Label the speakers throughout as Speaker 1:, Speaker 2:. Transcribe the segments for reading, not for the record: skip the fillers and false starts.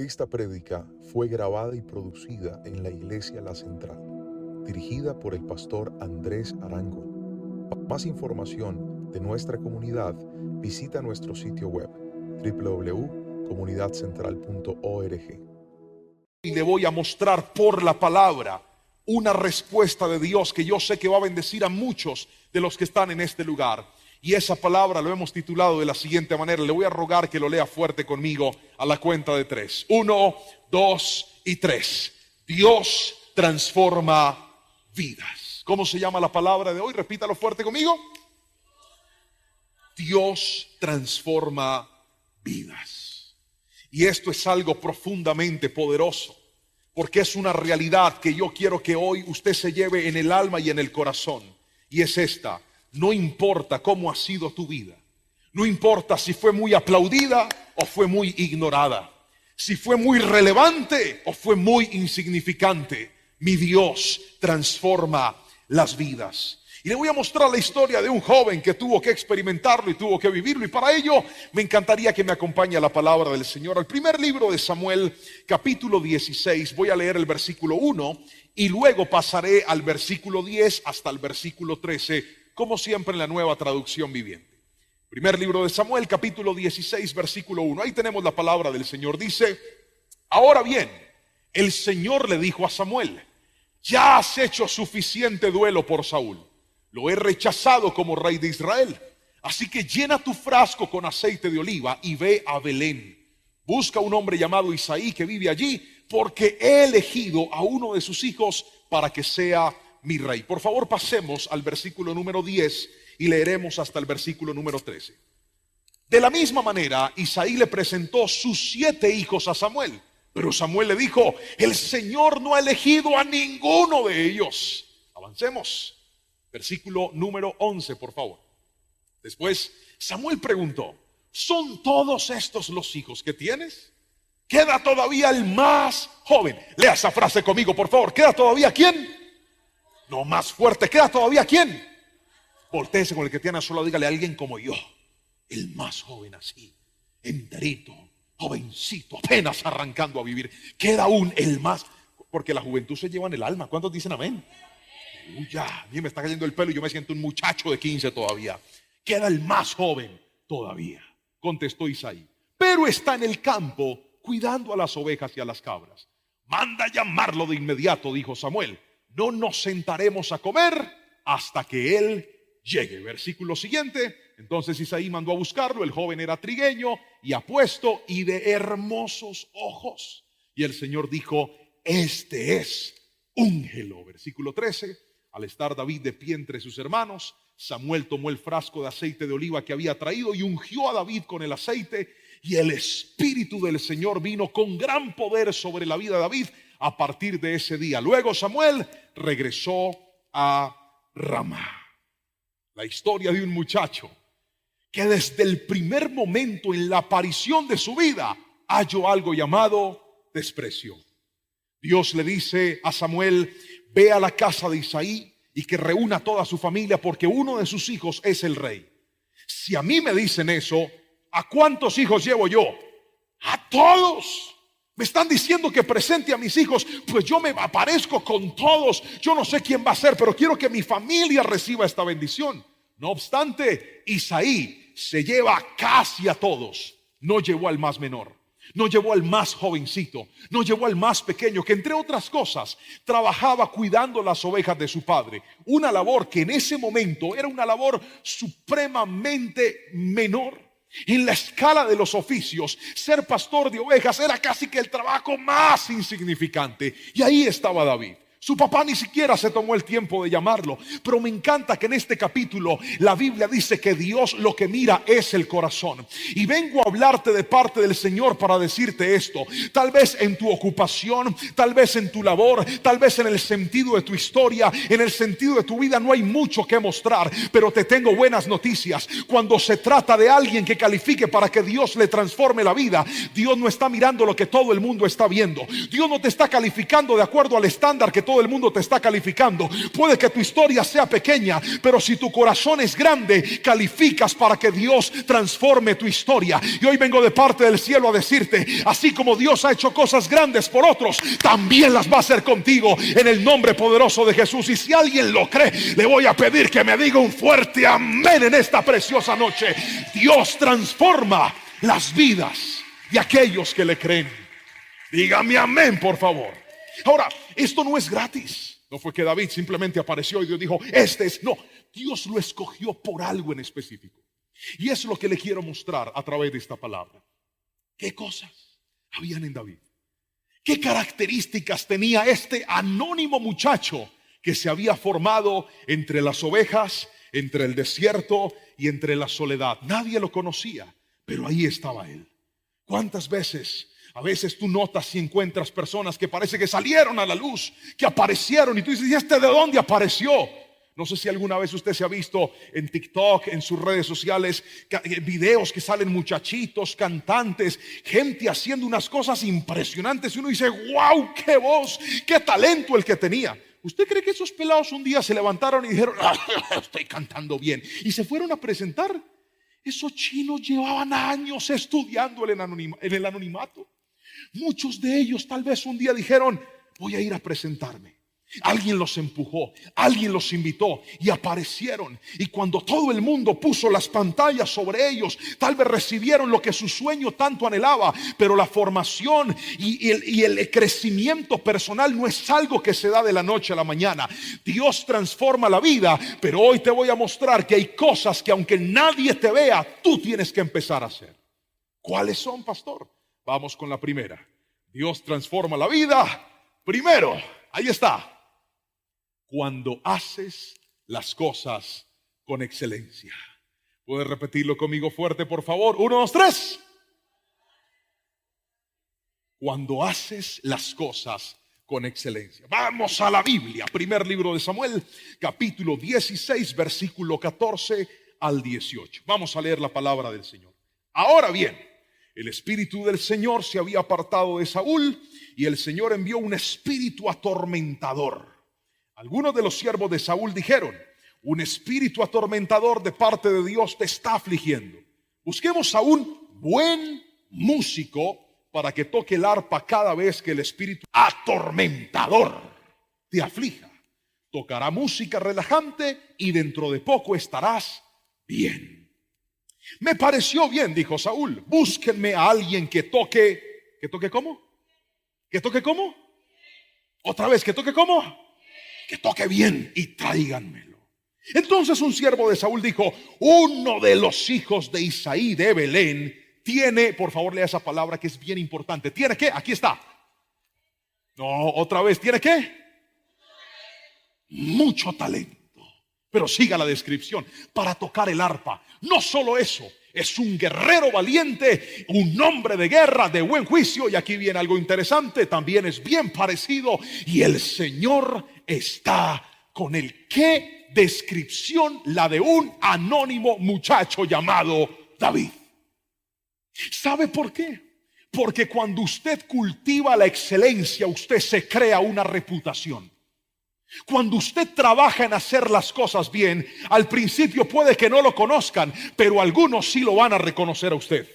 Speaker 1: Esta prédica fue grabada y producida en la Iglesia La Central, dirigida por el pastor Andrés Arango. Para más información de nuestra comunidad, visita nuestro sitio web www.comunidadcentral.org.
Speaker 2: Y le voy a mostrar por la palabra una respuesta de Dios que yo sé que va a bendecir a muchos de los que están en este lugar. Y esa palabra lo hemos titulado de la siguiente manera. Le voy a rogar que lo lea fuerte conmigo a la cuenta de 3. 1, 2 y 3. Dios transforma vidas. ¿Cómo se llama la palabra de hoy? Repítalo fuerte conmigo. Dios transforma vidas. Y esto es algo profundamente poderoso, porque es una realidad que yo quiero que hoy usted se lleve en el alma y en el corazón. Y es esta: no importa cómo ha sido tu vida, no importa si fue muy aplaudida o fue muy ignorada, si fue muy relevante o fue muy insignificante, mi Dios transforma las vidas. Y le voy a mostrar la historia de un joven que tuvo que experimentarlo y tuvo que vivirlo. Y para ello me encantaría que me acompañe a la palabra del Señor. Al primer libro de Samuel, capítulo 16, voy a leer el versículo 1 y luego pasaré al versículo 10 hasta el versículo 13, como siempre en la Nueva Traducción Viviente. Primer libro de Samuel, capítulo 16, versículo 1. Ahí tenemos la palabra del Señor. Dice: ahora bien, el Señor le dijo a Samuel: ya has hecho suficiente duelo por Saúl. Lo he rechazado como rey de Israel. Así que llena tu frasco con aceite de oliva y ve a Belén. Busca un hombre llamado Isaí que vive allí, porque he elegido a uno de sus hijos para que sea mi rey. Por favor, pasemos al versículo número 10 y leeremos hasta el versículo número 13. De la misma manera, Isaí le presentó sus 7 hijos a Samuel. Pero Samuel le dijo: el Señor no ha elegido a ninguno de ellos. Avancemos. Versículo número 11, por favor. Después Samuel preguntó: ¿son todos estos los hijos que tienes? ¿Queda todavía el más joven? Lea esa frase conmigo, por favor. ¿Queda todavía quién? No, más fuerte. ¿Queda todavía quién? Voltéese con el que tiene a su lado, dígale: a alguien como yo, el más joven, así, enterito, jovencito, apenas arrancando a vivir. Queda aún el más, porque la juventud se lleva en el alma. ¿Cuántos dicen amén? Ya, a mí me está cayendo el pelo y yo me siento un muchacho de 15 todavía. Queda el más joven todavía, contestó Isaí, pero está en el campo cuidando a las ovejas y a las cabras. Manda llamarlo de inmediato, dijo Samuel. No nos sentaremos a comer hasta que él llegue. Versículo siguiente. Entonces Isaí mandó a buscarlo. El joven era trigueño y apuesto y de hermosos ojos. Y el Señor dijo: este es, úngelo. Versículo 13. Al estar David de pie entre sus hermanos, Samuel tomó el frasco de aceite de oliva que había traído y ungió a David con el aceite. Y el Espíritu del Señor vino con gran poder sobre la vida de David a partir de ese día. Luego Samuel regresó a Ramá. La historia de un muchacho que desde el primer momento en la aparición de su vida halló algo llamado desprecio. Dios le dice a Samuel: ve a la casa de Isaí y que reúna a toda su familia, porque uno de sus hijos es el rey. Si a mí me dicen eso, ¿a cuántos hijos llevo yo? A todos. Me están diciendo que presente a mis hijos, pues yo me aparezco con todos. Yo no sé quién va a ser, pero quiero que mi familia reciba esta bendición. No obstante, Isaí se lleva casi a todos. No llevó al más menor, no llevó al más jovencito, no llevó al más pequeño, que entre otras cosas trabajaba cuidando las ovejas de su padre. Una labor que en ese momento era una labor supremamente menor. En la escala de los oficios, ser pastor de ovejas era casi que el trabajo más insignificante. Y ahí estaba David. Su papá ni siquiera se tomó el tiempo de llamarlo. Pero me encanta que en este capítulo la Biblia dice que Dios lo que mira es el corazón. Y vengo a hablarte de parte del Señor para decirte esto. Tal vez en tu ocupación, tal vez en tu labor, tal vez en el sentido de tu historia, en el sentido de tu vida no hay mucho que mostrar. Pero te tengo buenas noticias. Cuando se trata de alguien que califique para que Dios le transforme la vida, Dios no está mirando lo que todo el mundo está viendo. Dios no te está calificando de acuerdo al estándar que todo el mundo te está calificando. Puede que tu historia sea pequeña, pero si tu corazón es grande, calificas para que Dios transforme tu historia. Y hoy vengo de parte del cielo a decirte, así como Dios ha hecho cosas grandes por otros, también las va a hacer contigo en el nombre poderoso de Jesús. Y si alguien lo cree, le voy a pedir que me diga un fuerte amén en esta preciosa noche. Dios transforma las vidas de aquellos que le creen. Dígame amén, por favor. Ahora, esto no es gratis. No fue que David simplemente apareció y Dios dijo, este es. No, Dios lo escogió por algo en específico. Y es lo que le quiero mostrar a través de esta palabra. ¿Qué cosas habían en David? ¿Qué características tenía este anónimo muchacho que se había formado entre las ovejas, entre el desierto y entre la soledad? Nadie lo conocía, pero ahí estaba él. ¿Cuántas veces? A veces tú notas y encuentras personas que parece que salieron a la luz, que aparecieron, y tú dices, ¿y este de dónde apareció? No sé si alguna vez usted se ha visto en TikTok, en sus redes sociales, videos que salen muchachitos, cantantes, gente haciendo unas cosas impresionantes, y uno dice, wow, qué voz, qué talento el que tenía. ¿Usted cree que esos pelados un día se levantaron y dijeron, estoy cantando bien, y se fueron a presentar? Esos chinos llevaban años estudiando en el anonimato. Muchos de ellos tal vez un día dijeron, voy a ir a presentarme. Alguien los empujó, alguien los invitó y aparecieron. Y cuando todo el mundo puso las pantallas sobre ellos, tal vez recibieron lo que su sueño tanto anhelaba. Pero la formación y el crecimiento personal no es algo que se da de la noche a la mañana. Dios transforma la vida, pero hoy te voy a mostrar que hay cosas que aunque nadie te vea, tú tienes que empezar a hacer. ¿Cuáles son, pastor? Vamos con la primera. Dios transforma la vida. Primero, ahí está. Cuando haces las cosas con excelencia. ¿Puedes repetirlo conmigo fuerte, por favor? 1, 2, 3. Cuando haces las cosas con excelencia. Vamos a la Biblia. Primer libro de Samuel, capítulo 16, versículo 14 al 18. Vamos a leer la palabra del Señor. Ahora bien, el espíritu del Señor se había apartado de Saúl y el Señor envió un espíritu atormentador. Algunos de los siervos de Saúl dijeron, un espíritu atormentador de parte de Dios te está afligiendo. Busquemos a un buen músico para que toque el arpa cada vez que el espíritu atormentador te aflija. Tocará música relajante y dentro de poco estarás bien. Me pareció bien, dijo Saúl. Búsquenme a alguien que toque. ¿Que toque cómo? ¿Que toque cómo? Otra vez, ¿que toque cómo? Que toque bien y tráiganmelo. Entonces un siervo de Saúl dijo, uno de los hijos de Isaí de Belén tiene, por favor lea esa palabra que es bien importante. ¿Tiene qué? Aquí está. No, otra vez, ¿tiene qué? Mucho talento. Pero siga la descripción, para tocar el arpa. No solo eso, es un guerrero valiente, un hombre de guerra, de buen juicio. Y aquí viene algo interesante, también es bien parecido. Y el Señor está con él. ¿Qué descripción la de un anónimo muchacho llamado David? ¿Sabe por qué? Porque cuando usted cultiva la excelencia, usted se crea una reputación. Cuando usted trabaja en hacer las cosas bien, al principio puede que no lo conozcan, pero algunos sí lo van a reconocer a usted.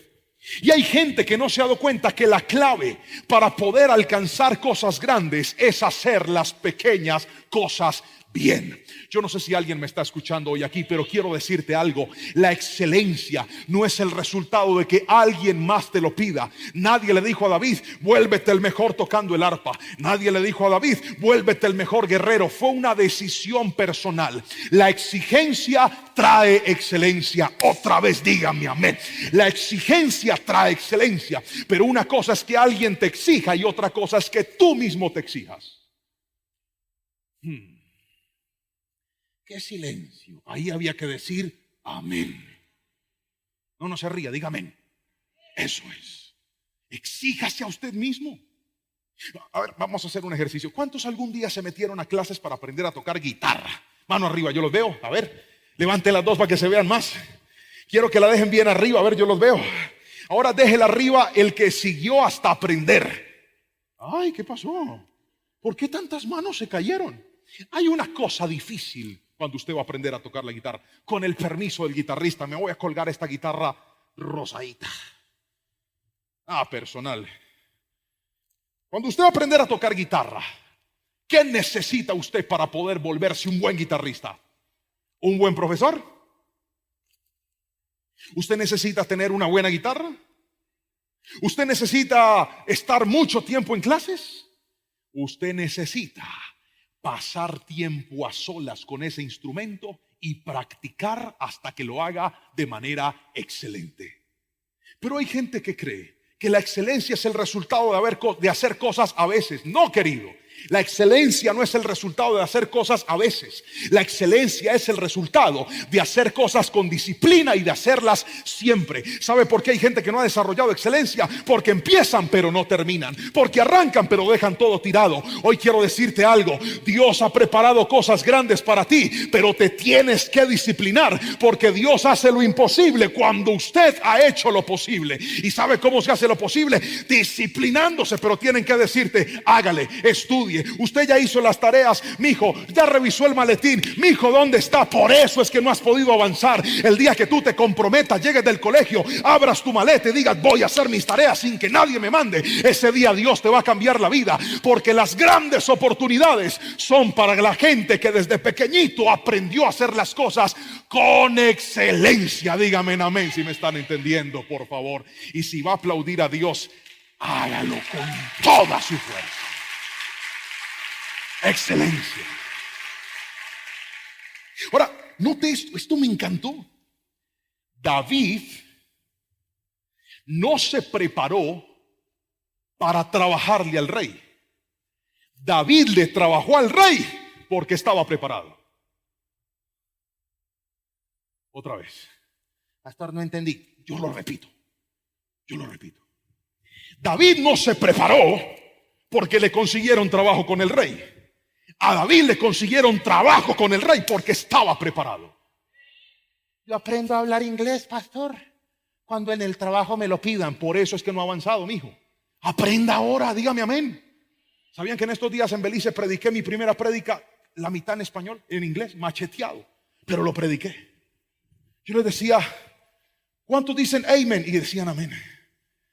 Speaker 2: Y hay gente que no se ha dado cuenta que la clave para poder alcanzar cosas grandes es hacer las pequeñas cosas bien. Yo no sé si alguien me está escuchando hoy aquí, pero quiero decirte algo. La excelencia no es el resultado de que alguien más te lo pida. Nadie le dijo a David, vuélvete el mejor tocando el arpa. Nadie le dijo a David, vuélvete el mejor guerrero. Fue una decisión personal. La exigencia trae excelencia. Otra vez dígame amén. La exigencia trae excelencia. Pero una cosa es que alguien te exija y otra cosa es que tú mismo te exijas. Qué silencio. Ahí había que decir amén. No se ría, diga amén. Eso es. Exíjase a usted mismo. A ver, vamos a hacer un ejercicio. ¿Cuántos algún día se metieron a clases para aprender a tocar guitarra? Mano arriba, yo los veo. A ver, levante las dos para que se vean más. Quiero que la dejen bien arriba. A ver, yo los veo. Ahora déjela arriba el que siguió hasta aprender. Ay, ¿qué pasó? ¿Por qué tantas manos se cayeron? Hay una cosa difícil cuando usted va a aprender a tocar la guitarra. Con el permiso del guitarrista, me voy a colgar esta guitarra rosadita. Personal. Cuando usted va a aprender a tocar guitarra, ¿qué necesita usted para poder volverse un buen guitarrista? ¿Un buen profesor? ¿Usted necesita tener una buena guitarra? ¿Usted necesita estar mucho tiempo en clases? ¿Usted necesita pasar tiempo a solas con ese instrumento y practicar hasta que lo haga de manera excelente? Pero hay gente que cree que la excelencia es el resultado de hacer cosas a veces. No, querido. La excelencia no es el resultado de hacer cosas a veces. La excelencia es el resultado de hacer cosas con disciplina y de hacerlas siempre. ¿Sabe por qué hay gente que no ha desarrollado excelencia? Porque empiezan pero no terminan. Porque arrancan pero dejan todo tirado. Hoy quiero decirte algo. Dios ha preparado cosas grandes para ti, pero te tienes que disciplinar, porque Dios hace lo imposible cuando usted ha hecho lo posible. ¿Y sabe cómo se hace lo posible? Disciplinándose. Pero tienen que decirte: hágale, estudie. Usted ya hizo las tareas, mijo, ya revisó el maletín, mijo, ¿dónde está? Por eso es que no has podido avanzar. El día que tú te comprometas, llegues del colegio, abras tu maleta y digas: voy a hacer mis tareas sin que nadie me mande, ese día Dios te va a cambiar la vida, porque las grandes oportunidades son para la gente que desde pequeñito aprendió a hacer las cosas con excelencia. Dígame amén si me están entendiendo, por favor. Y si va a aplaudir a Dios, hágalo con toda su fuerza. Excelencia. Ahora, note esto me encantó. David no se preparó para trabajarle al rey. David le trabajó al rey porque estaba preparado. Otra vez. Pastor, no entendí. Yo lo repito. David no se preparó porque le consiguieron trabajo con el rey. A David le consiguieron trabajo con el rey porque estaba preparado. Yo aprendo a hablar inglés, pastor, cuando en el trabajo me lo pidan. Por eso es que no ha avanzado, mijo. Aprenda ahora, dígame amén. ¿Sabían que en estos días en Belice prediqué mi primera prédica, la mitad en español, en inglés, macheteado? Pero lo prediqué. Yo les decía: ¿cuántos dicen amén? Y decían amén.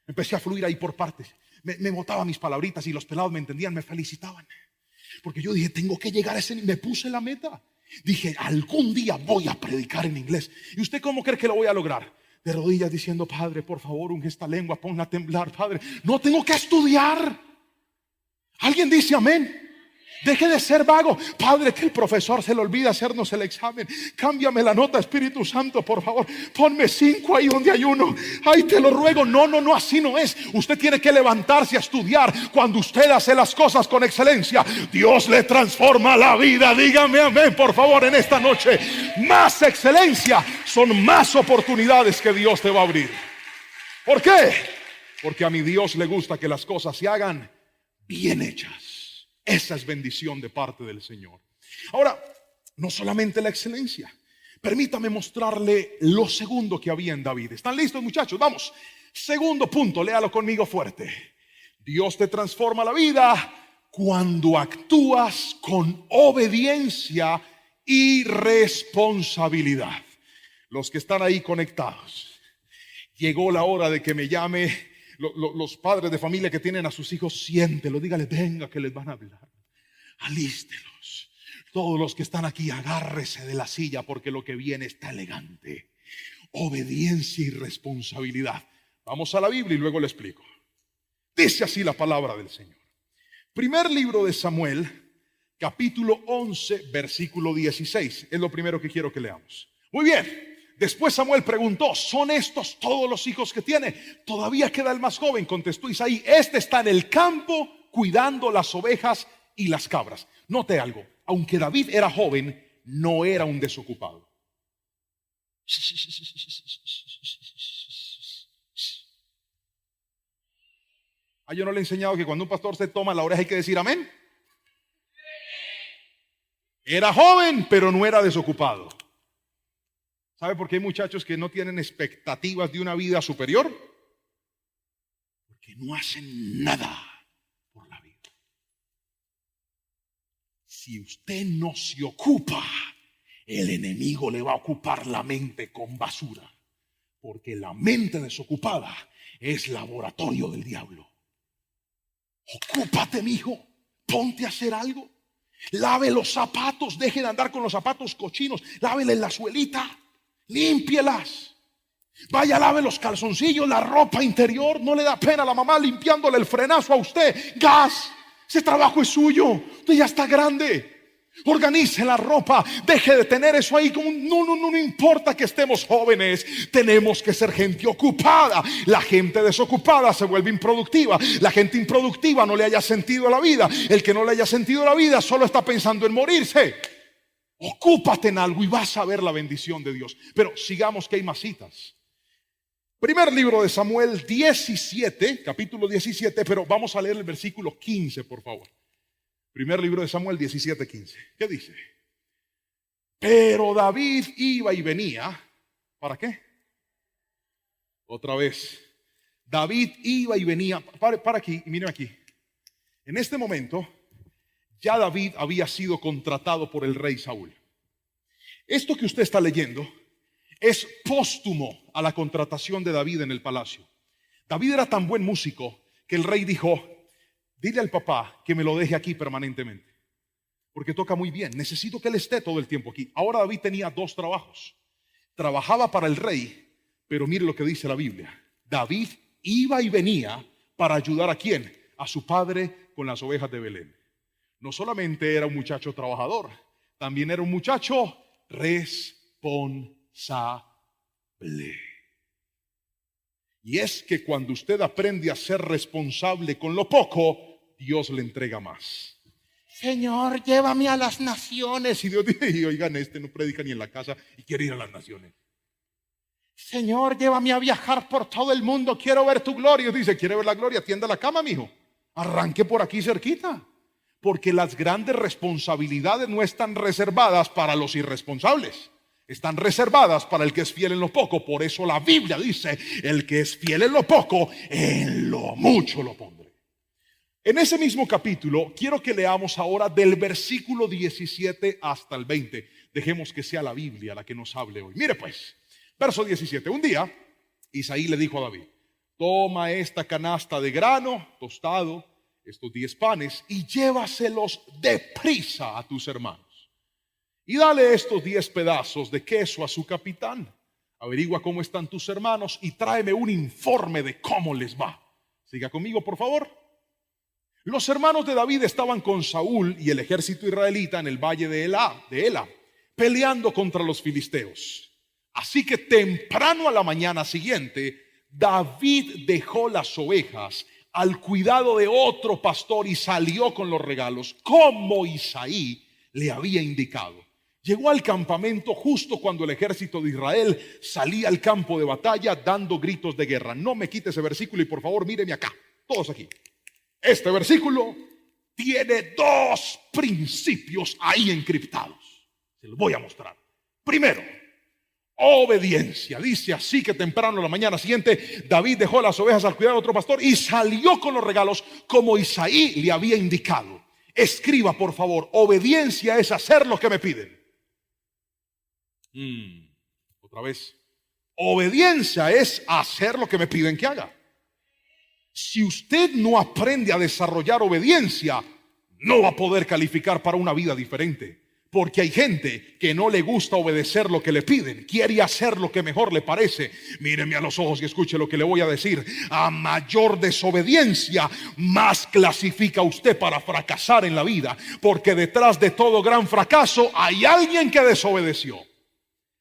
Speaker 2: Empecé a fluir ahí por partes. Me botaba mis palabritas y los pelados me entendían, me felicitaban. Porque yo dije: tengo que llegar a ese nivel. Me puse la meta. Dije: algún día voy a predicar en inglés. ¿Y usted cómo cree que lo voy a lograr? De rodillas diciendo: Padre, por favor, unge esta lengua, ponla a temblar, Padre. No tengo que estudiar. ¿Alguien dice amén? Deje de ser vago. Padre, que el profesor se le olvida hacernos el examen. Cámbiame la nota, Espíritu Santo, por favor. Ponme 5 ahí donde hay 1. Ay, te lo ruego. No, así no es. Usted tiene que levantarse a estudiar. Cuando usted hace las cosas con excelencia, Dios le transforma la vida. Dígame amén, por favor, en esta noche. Más excelencia son más oportunidades que Dios te va a abrir. ¿Por qué? Porque a mi Dios le gusta que las cosas se hagan bien hechas. Esa es bendición de parte del Señor. Ahora, no solamente la excelencia. Permítame mostrarle lo segundo que había en David. ¿Están listos, muchachos? Vamos. Segundo punto, léalo conmigo fuerte. Dios te transforma la vida cuando actúas con obediencia y responsabilidad. Los que están ahí conectados, llegó la hora de que me llame. Los padres de familia que tienen a sus hijos, siéntelo, dígale: venga que les van a hablar. Alístelos. Todos los que están aquí, agárrese de la silla, porque lo que viene está elegante. Obediencia y responsabilidad. Vamos a la Biblia y luego le explico. Dice así la palabra del Señor. Primer libro de Samuel, capítulo 11, versículo 16. Es lo primero que quiero que leamos. Muy bien. Después Samuel preguntó: ¿son estos todos los hijos que tiene? Todavía queda el más joven, contestó Isaí. Este está en el campo cuidando las ovejas y las cabras. Note algo: aunque David era joven, no era un desocupado. Yo no le he enseñado que cuando un pastor se toma la oreja hay que decir amén. Era joven, pero no era desocupado. ¿Sabe por qué hay muchachos que no tienen expectativas de una vida superior? Porque no hacen nada por la vida. si usted no se ocupa, el enemigo le va a ocupar la mente con basura. Porque la mente desocupada es laboratorio del diablo. Ocúpate, mijo. Ponte a hacer algo. Lave los zapatos. Deje de andar con los zapatos cochinos. Lávele la suelita. Límpielas. Vaya, lave los calzoncillos, la ropa interior. No le da pena a la mamá limpiándole el frenazo a usted. Gas. Ese trabajo es suyo. Usted ya está grande. Organice la ropa, deje de tener eso ahí como no importa que estemos jóvenes, tenemos que ser gente ocupada. La gente desocupada se vuelve improductiva. La gente improductiva no le haya sentido a la vida. El que no le haya sentido a la vida solo está pensando en morirse. Ocúpate en algo y vas a ver la bendición de Dios. Pero sigamos, que hay más citas. Primer libro de Samuel 17, capítulo 17, pero vamos a leer el versículo 15, por favor. Primer libro de Samuel 17:15. ¿Qué dice? Pero David iba y venía. ¿Para qué? Otra vez. David iba y venía. Para aquí y miren aquí. En este momento ya David había sido contratado por el rey Saúl. Esto que usted está leyendo es póstumo a la contratación de David en el palacio. David era tan buen músico que el rey dijo: dile al papá que me lo deje aquí permanentemente, porque toca muy bien. Necesito que él esté todo el tiempo aquí. Ahora David tenía dos trabajos. Trabajaba para el rey, pero mire lo que dice la Biblia. David iba y venía para ayudar ¿a quién? A su padre con las ovejas de Belén. No solamente era un muchacho trabajador, también era un muchacho responsable. Y es que cuando usted aprende a ser responsable con lo poco, Dios le entrega más. Señor, llévame a las naciones. Y Dios dice: y oigan, no predica ni en la casa y quiere ir a las naciones. Señor, llévame a viajar por todo el mundo, quiero ver tu gloria. Dios dice: ¿quiere ver la gloria? Tienda la cama, mijo. Arranque por aquí cerquita. Porque las grandes responsabilidades no están reservadas para los irresponsables. Están reservadas para el que es fiel en lo poco. Por eso la Biblia dice: el que es fiel en lo poco, en lo mucho lo pondré. En ese mismo capítulo quiero que leamos ahora del versículo 17 hasta el 20. Dejemos que sea la Biblia la que nos hable hoy. Mire pues, verso 17. Un día Isaí le dijo a David: toma esta canasta de grano tostado, estos 10 panes, y llévaselos deprisa a tus hermanos. Y dale estos 10 pedazos de queso a su capitán. Averigua cómo están tus hermanos y tráeme un informe de cómo les va. Siga conmigo, por favor. Los hermanos de David estaban con Saúl y el ejército israelita en el valle de Ela, peleando contra los filisteos. Así que temprano a la mañana siguiente, David dejó las ovejas al cuidado de otro pastor y salió con los regalos, como Isaí le había indicado. Llegó al campamento justo cuando el ejército de Israel salía al campo de batalla dando gritos de guerra. No me quite ese versículo y por favor míreme acá, todos aquí. Este versículo tiene dos principios ahí encriptados. Se los voy a mostrar. Primero, obediencia. Dice así que temprano la mañana siguiente David dejó las ovejas al cuidado de otro pastor y salió con los regalos como Isaí le había indicado. Escriba por favor: obediencia es hacer lo que me piden. Otra vez, obediencia es hacer lo que me piden que haga. Si usted no aprende a desarrollar obediencia, no va a poder calificar para una vida diferente. Porque hay gente que no le gusta obedecer lo que le piden, quiere hacer lo que mejor le parece. Míreme a los ojos y escuche lo que le voy a decir. A mayor desobediencia, más clasifica usted para fracasar en la vida. Porque detrás de todo gran fracaso hay alguien que desobedeció.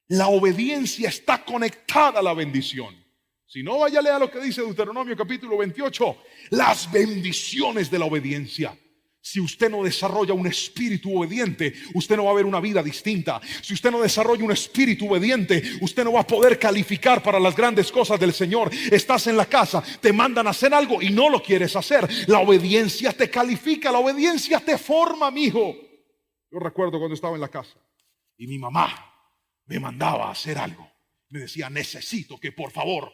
Speaker 2: La obediencia está conectada a la bendición. Si no, vaya a leer lo que dice Deuteronomio capítulo 28. Las bendiciones de la obediencia. Si usted no desarrolla un espíritu obediente, usted no va a ver una vida distinta. Si usted no desarrolla un espíritu obediente, usted no va a poder calificar para las grandes cosas del Señor. Estás en la casa, te mandan a hacer algo y no lo quieres hacer. La obediencia te califica, la obediencia te forma, mijo. Yo recuerdo cuando estaba en la casa y mi mamá me mandaba a hacer algo. Me decía: necesito que por favor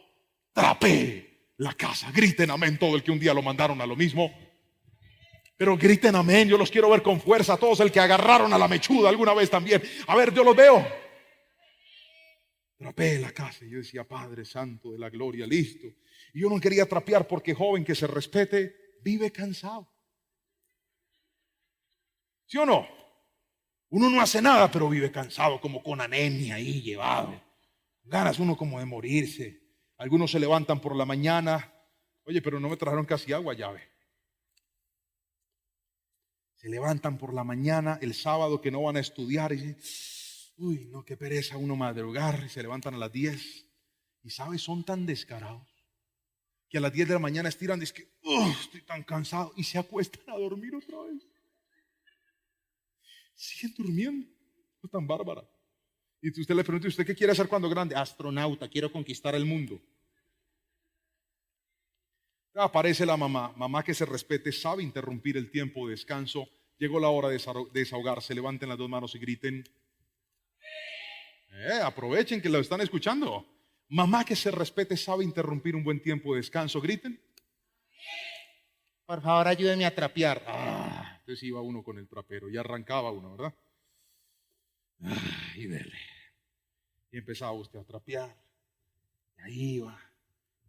Speaker 2: trapee la casa. Griten amén todo el que un día lo mandaron a lo mismo. Pero griten amén, yo los quiero ver con fuerza. Todos el que agarraron a la mechuda alguna vez también. A ver, yo los veo. Trapeé la casa y yo decía, Padre Santo de la gloria, listo. Y yo no quería trapear porque joven que se respete vive cansado. ¿Sí o no? Uno no hace nada, pero vive cansado, como con anemia ahí llevado. Ganas uno como de morirse. Algunos se levantan por la mañana. Oye, pero no me trajeron casi agua, llave. Se levantan por la mañana el sábado que no van a estudiar y dicen, uy, no, qué pereza uno madrugar, y se levantan a las 10. Y sabes, son tan descarados que a las 10 de la mañana estiran y dicen, estoy tan cansado, y se acuestan a dormir otra vez. Siguen durmiendo. No tan bárbara. Y usted le pregunta, ¿usted qué quiere hacer cuando grande? Astronauta, quiero conquistar el mundo. Aparece la mamá que se respete, sabe interrumpir el tiempo de descanso. Llegó la hora de desahogarse, levanten las dos manos y griten. Aprovechen que lo están escuchando. Mamá que se respete, sabe interrumpir un buen tiempo de descanso, griten. Por favor, ayúdenme a trapear. Entonces iba uno con el trapero y arrancaba uno, ¿verdad? Y dele. Y empezaba usted a trapear. Y ahí iba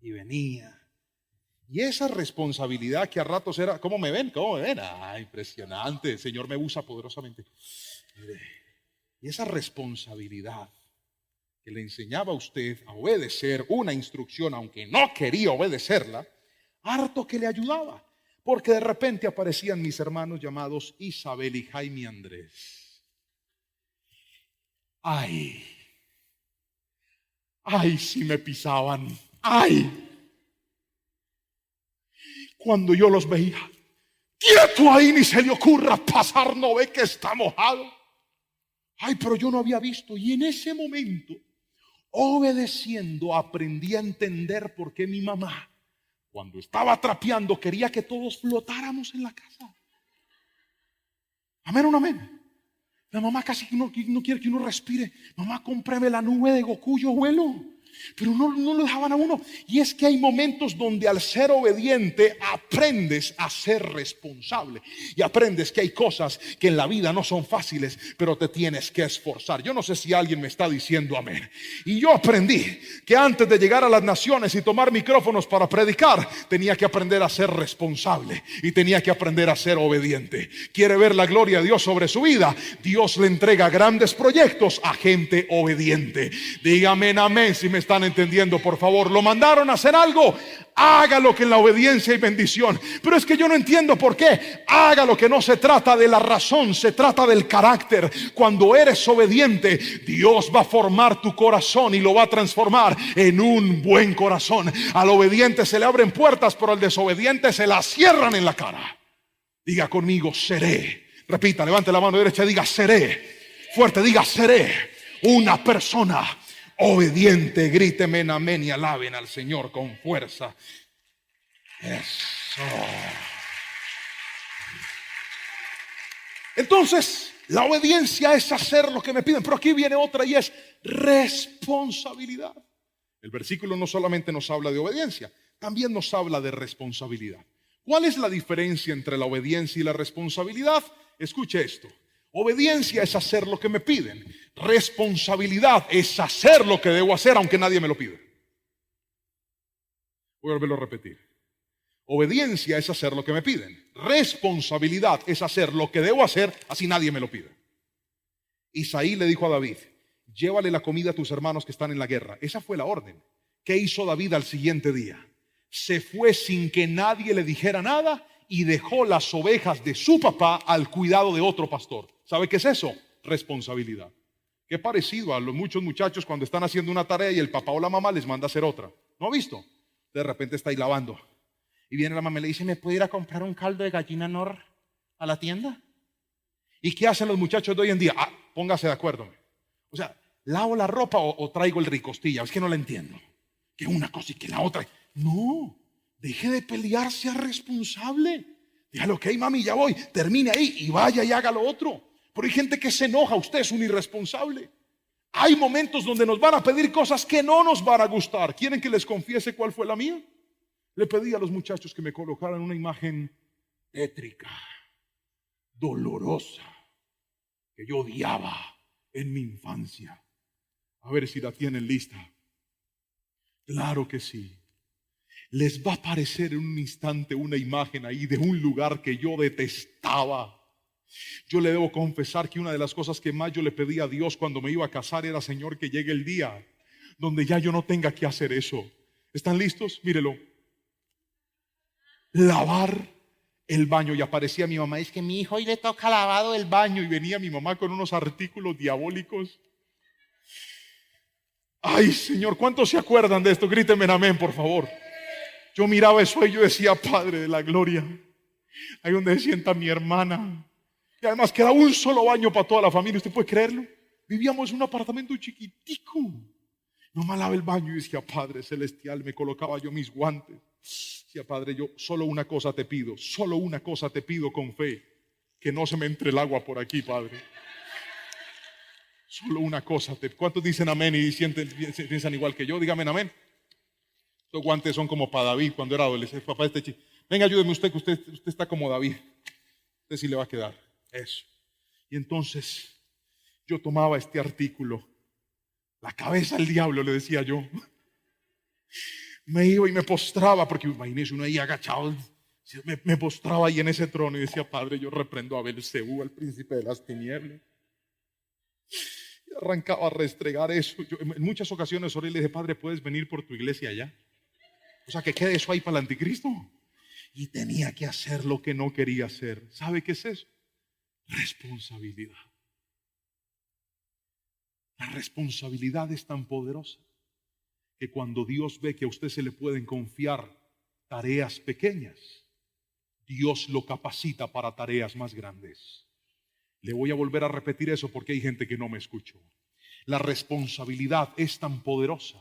Speaker 2: y venía. Y esa responsabilidad que a ratos era, ¿cómo me ven? ¿Cómo me ven? Impresionante, el Señor me usa poderosamente. Y esa responsabilidad que le enseñaba a usted a obedecer una instrucción, aunque no quería obedecerla, harto que le ayudaba, porque de repente aparecían mis hermanos llamados Isabel y Jaime Andrés. Ay, si me pisaban, cuando yo los veía, quieto ahí, ni se le ocurra pasar, no ve que está mojado. Pero yo no había visto. Y en ese momento, obedeciendo, aprendí a entender por qué mi mamá, cuando estaba trapeando, quería que todos flotáramos en la casa. Amén, un amén. La mamá casi no quiere que uno respire. Mamá, cómprame la nube de Goku, yo vuelo. Pero no lo dejaban a uno. Y es que hay momentos donde al ser obediente aprendes a ser responsable. Y aprendes que hay cosas que en la vida no son fáciles, pero te tienes que esforzar. Yo no sé si alguien me está diciendo amén. Y yo aprendí que antes de llegar a las naciones y tomar micrófonos para predicar, tenía que aprender a ser responsable y tenía que aprender a ser obediente. ¿Quiere ver la gloria de Dios sobre su vida? Dios le entrega grandes proyectos a gente obediente. Dígame amén si me están entendiendo, por favor. Lo mandaron a hacer algo, hágalo, que en la obediencia hay bendición. Pero es que yo no entiendo por qué. Hágalo, que no se trata de la razón, se trata del carácter. Cuando eres obediente, Dios va a formar tu corazón y lo va a transformar en un buen corazón. Al obediente se le abren puertas, pero al desobediente se las cierran en la cara. Diga conmigo, seré. Repita, levante la mano derecha y diga, seré. Fuerte, diga, seré una persona obediente. Gríteme en amén y alaben al Señor con fuerza. Eso. Entonces, la obediencia es hacer lo que me piden. Pero aquí viene otra y es responsabilidad. El versículo no solamente nos habla de obediencia, también nos habla de responsabilidad. ¿Cuál es la diferencia entre la obediencia y la responsabilidad? Escuche esto. Obediencia es hacer lo que me piden. Responsabilidad es hacer lo que debo hacer aunque nadie me lo pida. Voy a volverlo a repetir. Obediencia es hacer lo que me piden. Responsabilidad es hacer lo que debo hacer así nadie me lo pida. Isaí le dijo a David, llévale la comida a tus hermanos que están en la guerra. Esa fue la orden. ¿Qué hizo David al siguiente día? Se fue sin que nadie le dijera nada y dejó las ovejas de su papá al cuidado de otro pastor. ¿Sabe qué es eso? Responsabilidad. Qué parecido a los muchos muchachos cuando están haciendo una tarea y el papá o la mamá les manda a hacer otra. ¿No ha visto? De repente está ahí lavando y viene la mamá y le dice, ¿me puede ir a comprar un caldo de gallina Nor a la tienda? ¿Y qué hacen los muchachos de hoy en día? Póngase de acuerdo. O sea, ¿lavo la ropa o traigo el ricostilla? Es que no la entiendo. Que una cosa y que la otra. No, deje de pelear, sea responsable. Dígale, ok, mami, ya voy, termine ahí y vaya y haga lo otro. Pero hay gente que se enoja, usted es un irresponsable. Hay momentos donde nos van a pedir cosas que no nos van a gustar. ¿Quieren que les confiese cuál fue la mía? Le pedí a los muchachos que me colocaran una imagen tétrica. dolorosa que yo odiaba en mi infancia. A ver si la tienen lista. Claro que sí. Les va a aparecer en un instante una imagen ahí de un lugar que yo detestaba. Yo le debo confesar que una de las cosas que más yo le pedí a Dios cuando me iba a casar era: Señor, que llegue el día donde ya yo no tenga que hacer eso. ¿Están listos? Mírelo. Lavar el baño. Y aparecía mi mamá: es que mi hijo hoy le toca lavado el baño. Y venía mi mamá con unos artículos diabólicos. Ay, Señor, ¿cuántos se acuerdan de esto? Grítenme amén, por favor. Yo miraba eso y yo decía: Padre de la gloria, ahí donde se sienta mi hermana. Y además queda un solo baño para toda la familia. ¿Usted puede creerlo? Vivíamos en un apartamento chiquitico. Mamá lava el baño y decía: Padre celestial. Me colocaba yo mis guantes. Decía: Padre, yo solo una cosa te pido. Solo una cosa te pido con fe: que no se me entre el agua por aquí, Padre. Solo una cosa. ¿Cuántos dicen amén y piensan igual que yo? Dígame amén. Estos guantes son como para David cuando era adolescente. Papá, venga, ayúdeme usted, que usted está como David. Usted sí le va a quedar. Eso. Y entonces yo tomaba este artículo. La cabeza del diablo, le decía yo. Me iba y me postraba, porque imagínese uno ahí agachado. Me postraba ahí en ese trono y decía: Padre, yo reprendo a Belcebú, al príncipe de las tinieblas. Y arrancaba a restregar eso. Yo, en muchas ocasiones oré y le dije: Padre, ¿puedes venir por tu iglesia allá? O sea, que quede eso ahí para el anticristo. Y tenía que hacer lo que no quería hacer. ¿Sabe qué es eso? Responsabilidad. La responsabilidad es tan poderosa que cuando Dios ve que a usted se le pueden confiar tareas pequeñas, Dios lo capacita para tareas más grandes. Le voy a volver a repetir eso porque hay gente que no me escuchó. La responsabilidad es tan poderosa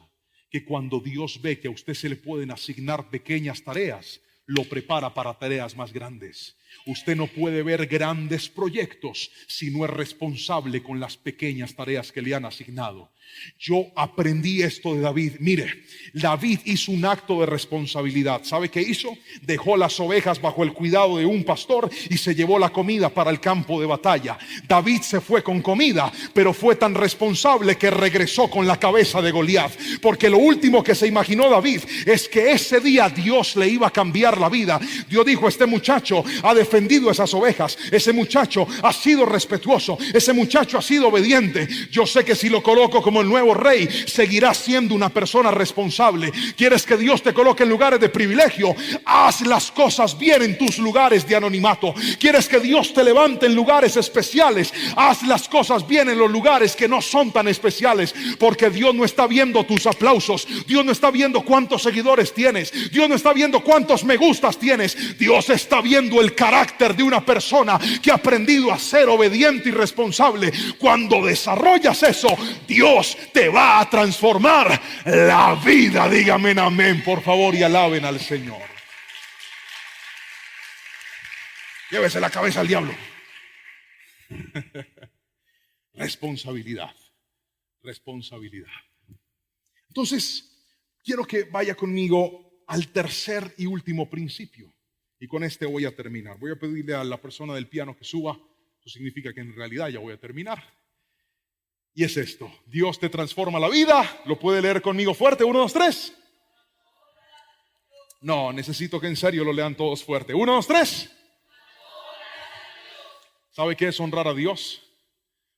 Speaker 2: que cuando Dios ve que a usted se le pueden asignar pequeñas tareas, lo prepara para tareas más grandes. Usted no puede ver grandes proyectos si no es responsable con las pequeñas tareas que le han asignado. Yo aprendí esto de David. Mire, David hizo un acto de responsabilidad. ¿Sabe qué hizo? Dejó las ovejas bajo el cuidado de un pastor y se llevó la comida para el campo de batalla. David se fue con comida, pero fue tan responsable que regresó con la cabeza de Goliat, porque lo último que se imaginó David es que ese día Dios le iba a cambiar la vida. Dios dijo: este muchacho ha defendido esas ovejas, ese muchacho ha sido respetuoso, ese muchacho ha sido obediente. Yo sé que si lo coloco como el nuevo rey, seguirá siendo una persona responsable. ¿Quieres que Dios te coloque en lugares de privilegio? Haz las cosas bien en tus lugares de anonimato. ¿Quieres que Dios te levante en lugares especiales? Haz las cosas bien en los lugares que no son tan especiales, porque Dios no está viendo tus aplausos, Dios no está viendo cuántos seguidores tienes, Dios no está viendo cuántos me gustas tienes. Dios está viendo el carácter de una persona que ha aprendido a ser obediente y responsable. Cuando desarrollas eso, Dios te va a transformar la vida. Dígame amén, por favor, y alaben al Señor. Llévese la cabeza al diablo. Responsabilidad. Responsabilidad. Entonces, quiero que vaya conmigo al tercer y último principio. Y con este voy a terminar. Voy a pedirle a la persona del piano que suba. Eso significa que en realidad ya voy a terminar. Y es esto: Dios te transforma la vida. ¿Lo puede leer conmigo fuerte? 1, 2, 3. No, necesito que en serio lo lean todos fuerte. 1, 2, 3. ¿Sabe qué es honrar a Dios?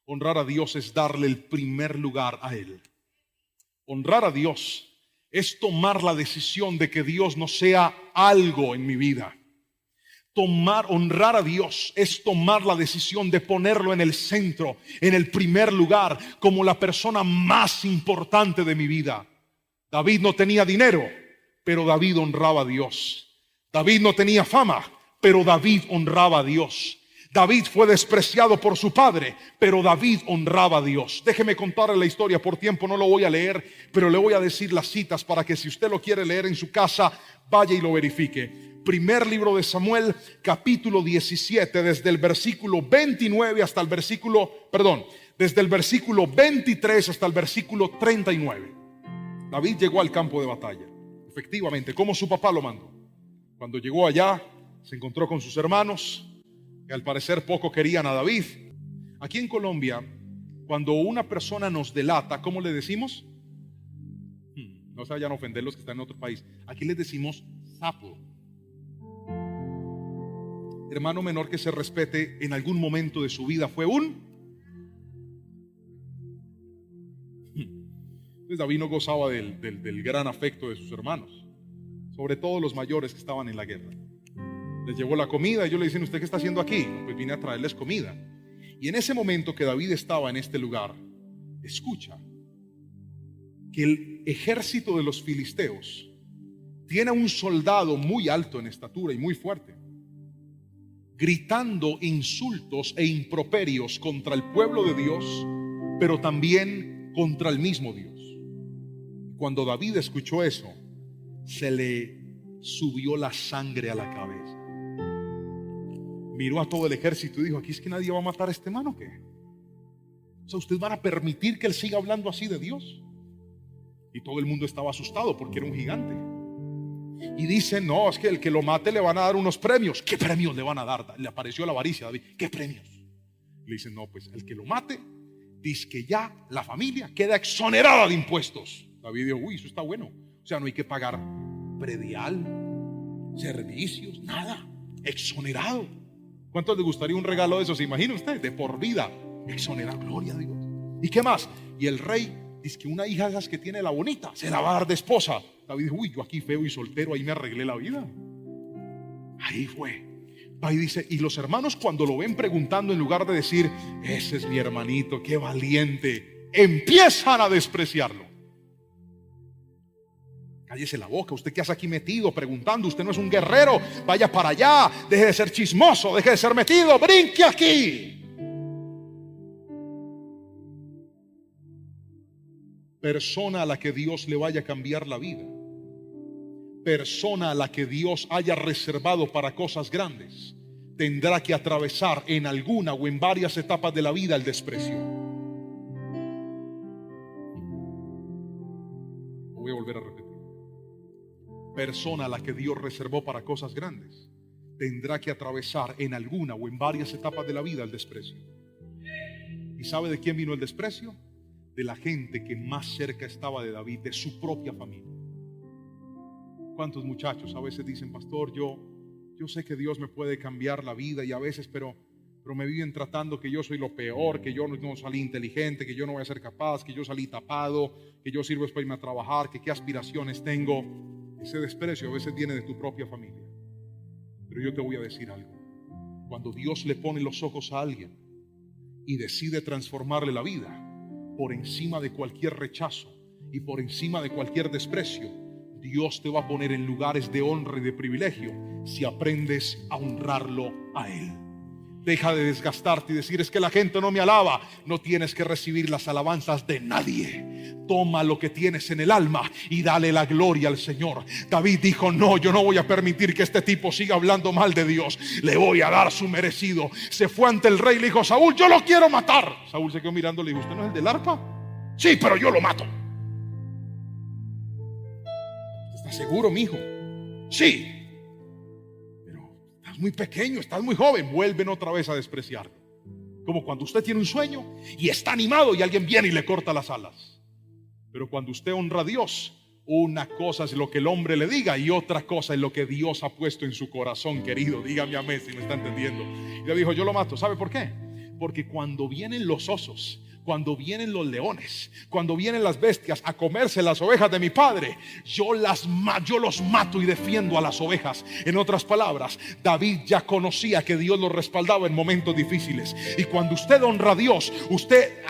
Speaker 2: Honrar a Dios es darle el primer lugar a Él. Honrar a Dios es tomar la decisión de que Dios no sea algo en mi vida. Honrar a Dios es tomar la decisión de ponerlo en el centro, en el primer lugar, como la persona más importante de mi vida. David no tenía dinero, pero David honraba a Dios. David no tenía fama, pero David honraba a Dios. David fue despreciado por su padre, pero David honraba a Dios. Déjeme contarle la historia, por tiempo no lo voy a leer, pero le voy a decir las citas para que si usted lo quiere leer en su casa, vaya y lo verifique. Primer libro de Samuel, capítulo 17, desde el versículo 29 hasta el versículo, desde el versículo 23 hasta el versículo 39. David llegó al campo de batalla, efectivamente, como su papá lo mandó. Cuando llegó allá, se encontró con sus hermanos. que al parecer poco querían a David. Aquí en Colombia, cuando una persona nos delata, ¿cómo le decimos? No se vayan a ofender los que están en otro país. Aquí les decimos sapo. Hermano menor que se respete, en algún momento de su vida fue un... Entonces David no gozaba del gran afecto de sus hermanos, sobre todo los mayores que estaban en la guerra. Les llevó la comida y ellos le dicen: ¿usted qué está haciendo aquí? No, pues vine a traerles comida. Y en ese momento que David estaba en este lugar, escucha que el ejército de los filisteos tiene a un soldado muy alto en estatura y muy fuerte, gritando insultos e improperios contra el pueblo de Dios, pero también contra el mismo Dios. Cuando David escuchó eso, se le subió la sangre a la cabeza. Miró a todo el ejército y dijo: ¿aquí es que nadie va a matar a este man o qué? O sea, ¿ustedes van a permitir que él siga hablando así de Dios? Y todo el mundo estaba asustado porque era un gigante. Y dicen: no, es que el que lo mate le van a dar unos premios. ¿Qué premios le van a dar? Le apareció la avaricia a David. ¿Qué premios? Le dicen: no, pues el que lo mate, dice que ya la familia queda exonerada de impuestos. David dijo: uy, eso está bueno. O sea, no hay que pagar predial, servicios, nada. Exonerado. ¿Cuántos les gustaría un regalo de eso? ¿Se imagina usted? De por vida. Exonerado. Gloria a Dios. ¿Y qué más? Y el rey dice que una hija de esas que tiene la bonita se la va a dar de esposa. David dijo: uy, yo aquí feo y soltero, ahí me arreglé la vida. Ahí fue. Ahí dice, y los hermanos cuando lo ven preguntando, en lugar de decir: ese es mi hermanito, qué valiente, empiezan a despreciarlo. Cállese la boca, usted que hace aquí metido preguntando, usted no es un guerrero, vaya para allá, deje de ser chismoso, deje de ser metido, brinque aquí. Persona a la que Dios le vaya a cambiar la vida, persona a la que Dios haya reservado para cosas grandes, tendrá que atravesar en alguna o en varias etapas de la vida el desprecio. Lo voy a volver a repetir. Persona a la que Dios reservó para cosas grandes tendrá que atravesar en alguna o en varias etapas de la vida el desprecio. ¿Y sabe de quién vino el desprecio? De la gente que más cerca estaba de David, de su propia familia. ¿Cuántos muchachos a veces dicen: pastor, yo sé que Dios me puede cambiar la vida, y a veces pero me viven tratando que yo soy lo peor, que yo no salí inteligente, que yo no voy a ser capaz, que yo salí tapado, que yo sirvo para irme a trabajar, que qué aspiraciones tengo? Ese desprecio a veces viene de tu propia familia. Pero yo te voy a decir algo: cuando Dios le pone los ojos a alguien y decide transformarle la vida, por encima de cualquier rechazo y por encima de cualquier desprecio, Dios te va a poner en lugares de honra y de privilegio si aprendes a honrarlo a Él. Deja de desgastarte y decir: es que la gente no me alaba. No tienes que recibir las alabanzas de nadie. Toma lo que tienes en el alma y dale la gloria al Señor. David dijo: no, yo no voy a permitir que este tipo siga hablando mal de Dios. Le voy a dar su merecido. Se fue ante el rey y le dijo: Saúl, yo lo quiero matar. Saúl se quedó mirando y le dijo: ¿usted no es el del arpa? Sí, pero yo lo mato. ¿Estás seguro, mijo? Sí. Muy pequeño, estás muy joven. Vuelven otra vez a despreciarlo. Como cuando usted tiene un sueño y está animado y alguien viene y le corta las alas. Pero cuando usted honra a Dios, una cosa es lo que el hombre le diga y otra cosa es lo que Dios ha puesto en su corazón, querido. Dígame amén si me está entendiendo. Y le dijo: yo lo mato. ¿Sabe por qué? Porque cuando vienen los osos, cuando vienen los leones, cuando vienen las bestias a comerse las ovejas de mi padre, yo los mato y defiendo a las ovejas. En otras palabras, David ya conocía que Dios lo respaldaba en momentos difíciles. Y cuando usted honra a Dios, usted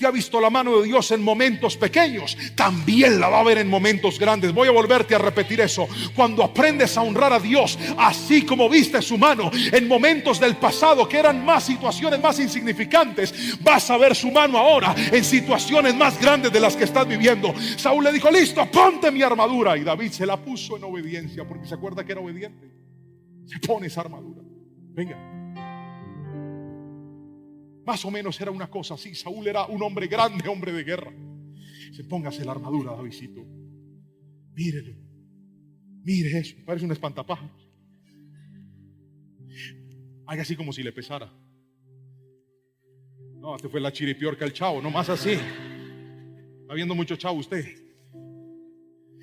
Speaker 2: ha visto la mano de Dios en momentos pequeños, también la va a ver en momentos grandes. Voy a volverte a repetir eso: cuando aprendes a honrar a Dios, así como viste su mano en momentos del pasado que eran más situaciones más insignificantes, vas a ver su mano ahora en situaciones más grandes de las que estás viviendo. Saúl le dijo: listo, ponte mi armadura. Y David se la puso en obediencia, porque se acuerda que era obediente. Se pone esa armadura. Venga. Más o menos era una cosa así. Saúl era un hombre grande, hombre de guerra. Se póngase la armadura, Davidcito. Mírelo. Mire eso, parece un espantapájaros. Haga así como si le pesara. No, este fue la chiripiorca el chavo, no más así. Está viendo mucho chavo usted.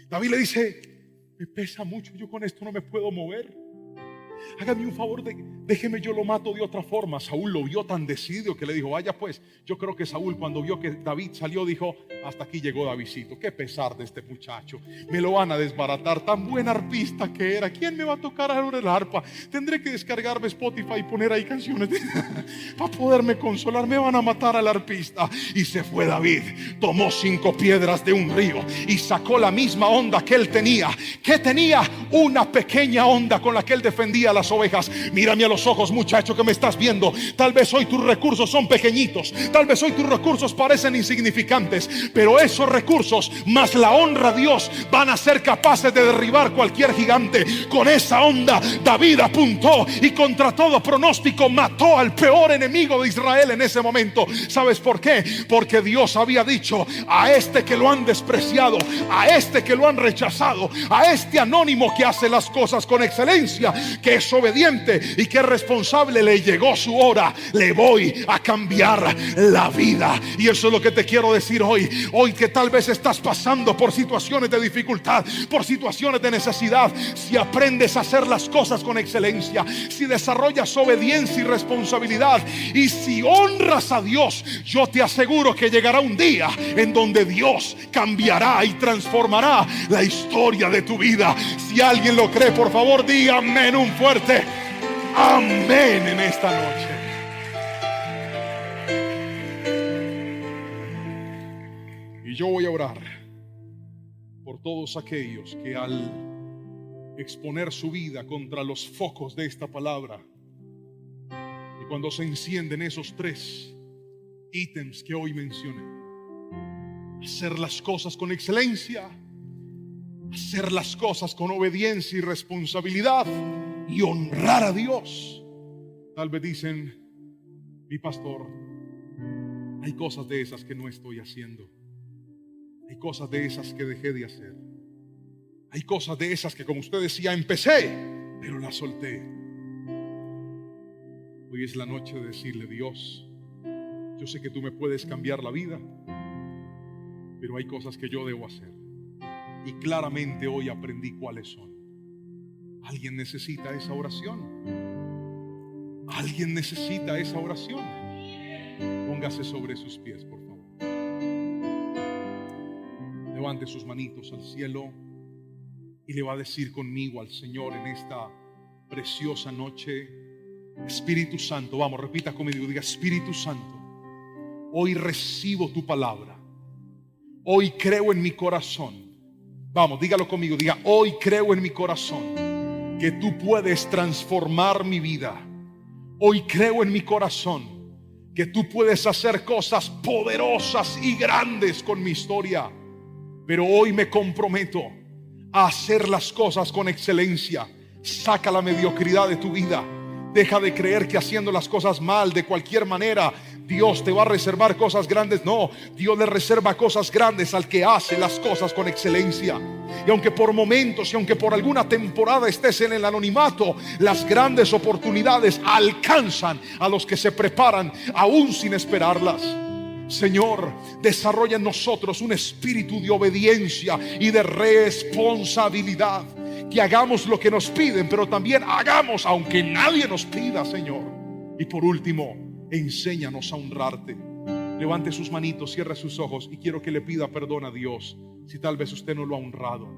Speaker 2: David le dice: me pesa mucho, yo con esto no me puedo mover. Hágame un favor, déjeme, yo lo mato de otra forma. Saúl lo vio tan decidido que le dijo: vaya pues. Yo creo que Saúl, cuando vio que David salió, dijo: hasta aquí llegó Davidcito. Qué pesar de este muchacho, me lo van a desbaratar. Tan buen arpista que era. ¿Quién me va a tocar ahora el arpa? Tendré que descargarme Spotify y poner ahí canciones para poderme consolar. Me van a matar al arpista. Y se fue David, tomó 5 piedras de un río y sacó la misma onda que él tenía. ¿Qué tenía? Una pequeña onda con la que él defendía a las ovejas. Mírame a los ojos, muchacho, que me estás viendo. Tal vez hoy tus recursos son pequeñitos, tal vez hoy tus recursos parecen insignificantes, pero esos recursos más la honra a Dios van a ser capaces de derribar cualquier gigante. Con esa onda David apuntó y contra todo pronóstico mató al peor enemigo de Israel en ese momento. ¿Sabes por qué? Porque Dios había dicho: a este que lo han despreciado, a este que lo han rechazado, a este anónimo que hace las cosas con excelencia, que es obediente y que es responsable, le llegó su hora. Le voy a cambiar la vida. Y eso es lo que te quiero decir hoy. Hoy que tal vez estás pasando por situaciones de dificultad, por situaciones de necesidad, si aprendes a hacer las cosas con excelencia, si desarrollas obediencia y responsabilidad, y si honras a Dios, yo te aseguro que llegará un día en donde Dios cambiará y transformará la historia de tu vida. Si alguien lo cree, por favor diga amén, un fuerte amén en esta noche. Y yo voy a orar por todos aquellos que al exponer su vida contra los focos de esta palabra, y cuando se encienden esos 3 ítems que hoy mencioné: hacer las cosas con excelencia, hacer las cosas con obediencia y responsabilidad, y honrar a Dios. Tal vez dicen: mi pastor, hay cosas de esas que no estoy haciendo, hay cosas de esas que dejé de hacer, hay cosas de esas que, como usted decía, empecé pero las solté. Hoy es la noche de decirle: Dios, yo sé que tú me puedes cambiar la vida, pero hay cosas que yo debo hacer, y claramente hoy aprendí cuáles son. ¿Alguien necesita esa oración? ¿Alguien necesita esa oración? Póngase sobre sus pies, por favor. Levante sus manitos al cielo y le va a decir conmigo al Señor en esta preciosa noche: Espíritu Santo, vamos, repita conmigo, diga: Espíritu Santo, hoy recibo tu palabra, hoy creo en mi corazón. Vamos, dígalo conmigo, diga: hoy creo en mi corazón que tú puedes transformar mi vida. Hoy creo en mi corazón que tú puedes hacer cosas poderosas y grandes con mi historia. Pero hoy me comprometo a hacer las cosas con excelencia. Saca la mediocridad de tu vida. Deja de creer que haciendo las cosas mal, de cualquier manera, Dios te va a reservar cosas grandes. No, Dios le reserva cosas grandes al que hace las cosas con excelencia. Y aunque por momentos y aunque por alguna temporada estés en el anonimato, las grandes oportunidades alcanzan a los que se preparan aún sin esperarlas. Señor, desarrolla en nosotros un espíritu de obediencia y de responsabilidad. Que hagamos lo que nos piden, pero también hagamos aunque nadie nos pida, Señor. Y por último, enséñanos a honrarte. Levante sus manitos, cierre sus ojos y quiero que le pida perdón a Dios si tal vez usted no lo ha honrado.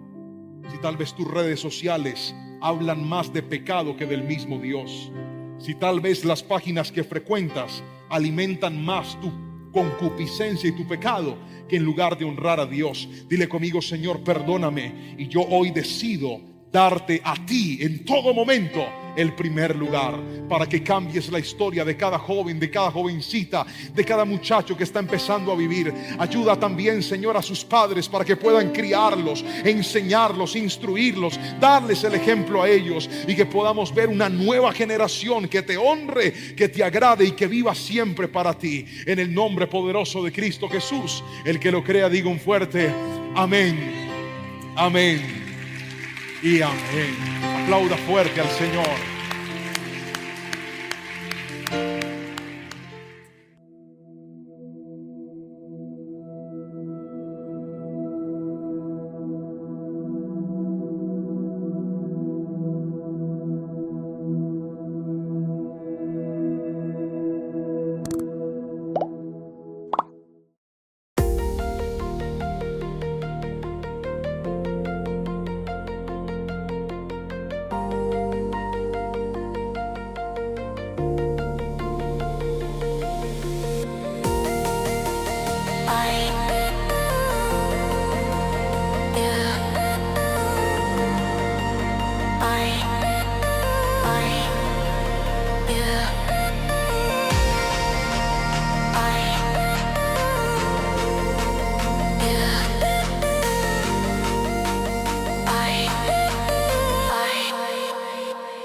Speaker 2: Si tal vez tus redes sociales hablan más de pecado que del mismo Dios. Si tal vez las páginas que frecuentas alimentan más tu concupiscencia y tu pecado que en lugar de honrar a Dios. Dile conmigo: Señor, perdóname, y yo hoy decido darte a ti en todo momento el primer lugar, para que cambies la historia de cada joven, de cada jovencita, de cada muchacho que está empezando a vivir. Ayuda también, Señor, a sus padres para que puedan criarlos, enseñarlos, instruirlos, darles el ejemplo a ellos, y que podamos ver una nueva generación que te honre, que te agrade y que viva siempre para ti. En el nombre poderoso de Cristo Jesús, el que lo crea diga un fuerte amén, amén y amén. Aplauda fuerte al Señor.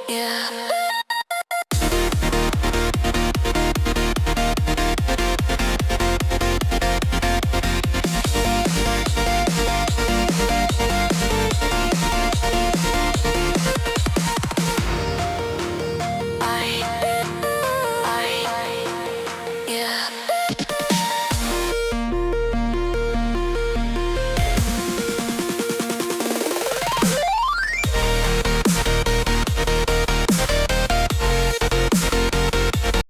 Speaker 3: Yeah.